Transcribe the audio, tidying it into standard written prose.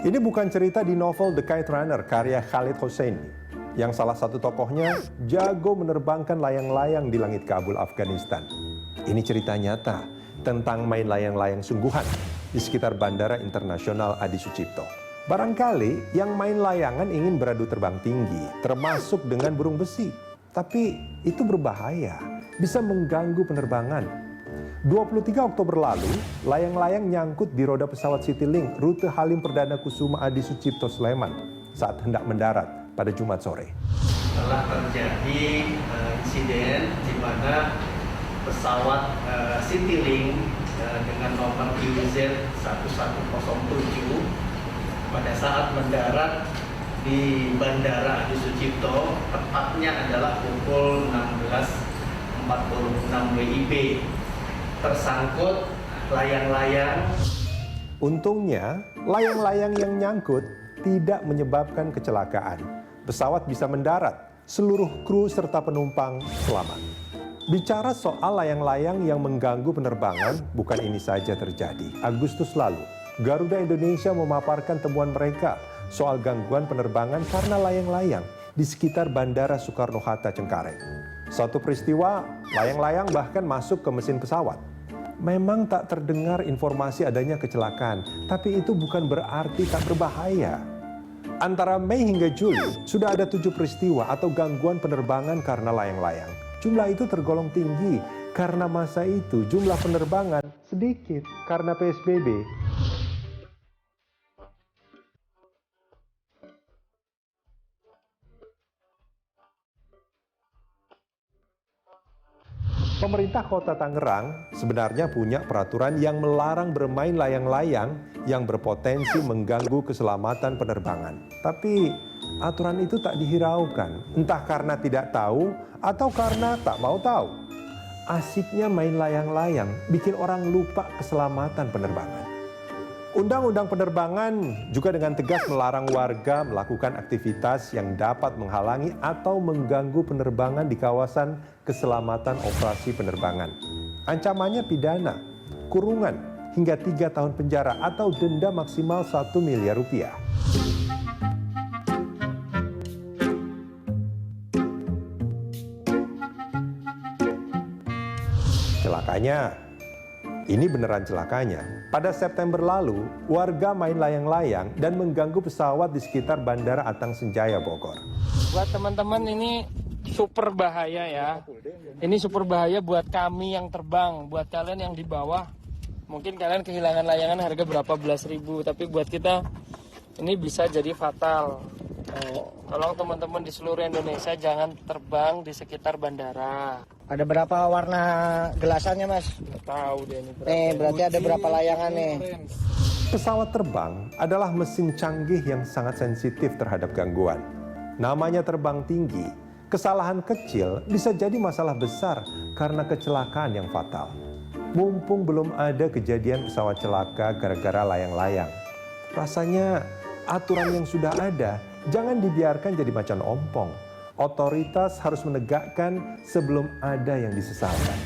Ini bukan cerita di novel The Kite Runner karya Khalid Hosseini, yang salah satu tokohnya jago menerbangkan layang-layang di langit Kabul, Afghanistan. Ini cerita nyata tentang main layang-layang sungguhan di sekitar Bandara Internasional Adi Sucipto. Barangkali yang main layangan ingin beradu terbang tinggi, termasuk dengan burung besi. Tapi itu berbahaya, bisa mengganggu penerbangan. 23 Oktober lalu, layang-layang nyangkut di roda pesawat Citylink rute Halim Perdana Kusuma Adi Sucipto Sleman saat hendak mendarat pada Jumat sore. Telah terjadi insiden di mana pesawat Citylink dengan nomor UZ 1107 pada saat mendarat di Bandara Adi Sucipto, tepatnya adalah pukul 16.46 WIB. Tersangkut layang-layang. Untungnya, layang-layang yang nyangkut tidak menyebabkan kecelakaan. Pesawat bisa mendarat, seluruh kru serta penumpang selamat. Bicara soal layang-layang yang mengganggu penerbangan, bukan ini saja terjadi. Agustus lalu, Garuda Indonesia memaparkan temuan mereka soal gangguan penerbangan karena layang-layang di sekitar Bandara Soekarno-Hatta Cengkareng. Suatu peristiwa, layang-layang bahkan masuk ke mesin pesawat. Memang tak terdengar informasi adanya kecelakaan, tapi itu bukan berarti tak berbahaya. Antara Mei hingga Juli, sudah ada 7 peristiwa atau gangguan penerbangan karena layang-layang. Jumlah itu tergolong tinggi, karena masa itu jumlah penerbangan sedikit karena PSBB. Pemerintah Kota Tangerang sebenarnya punya peraturan yang melarang bermain layang-layang yang berpotensi mengganggu keselamatan penerbangan. Tapi aturan itu tak dihiraukan, entah karena tidak tahu atau karena tak mau tahu. Asiknya main layang-layang bikin orang lupa keselamatan penerbangan. Undang-undang penerbangan juga dengan tegas melarang warga melakukan aktivitas yang dapat menghalangi atau mengganggu penerbangan di kawasan keselamatan operasi penerbangan. Ancamannya pidana, kurungan hingga 3 tahun penjara atau denda maksimal 1 miliar rupiah. Celakanya, ini beneran celakanya. Pada September lalu, warga main layang-layang dan mengganggu pesawat di sekitar Bandara Atang Senjaya, Bogor. Buat teman-teman ini super bahaya ya. Ini super bahaya buat kami yang terbang, buat kalian yang di bawah. Mungkin kalian kehilangan layangan harga berapa belas ribu, tapi buat kita ini bisa jadi fatal. Tolong teman-teman di seluruh Indonesia jangan terbang di sekitar bandara. Ada berapa warna gelasannya, Mas? Nggak tahu deh ini berapa. Nih, berarti ada berapa layangan nih? Pesawat terbang adalah mesin canggih yang sangat sensitif terhadap gangguan. Namanya terbang tinggi, kesalahan kecil bisa jadi masalah besar karena kecelakaan yang fatal. Mumpung belum ada kejadian pesawat celaka gara-gara layang-layang. Rasanya aturan yang sudah ada jangan dibiarkan jadi macan ompong. Otoritas harus menegakkan sebelum ada yang disesalkan.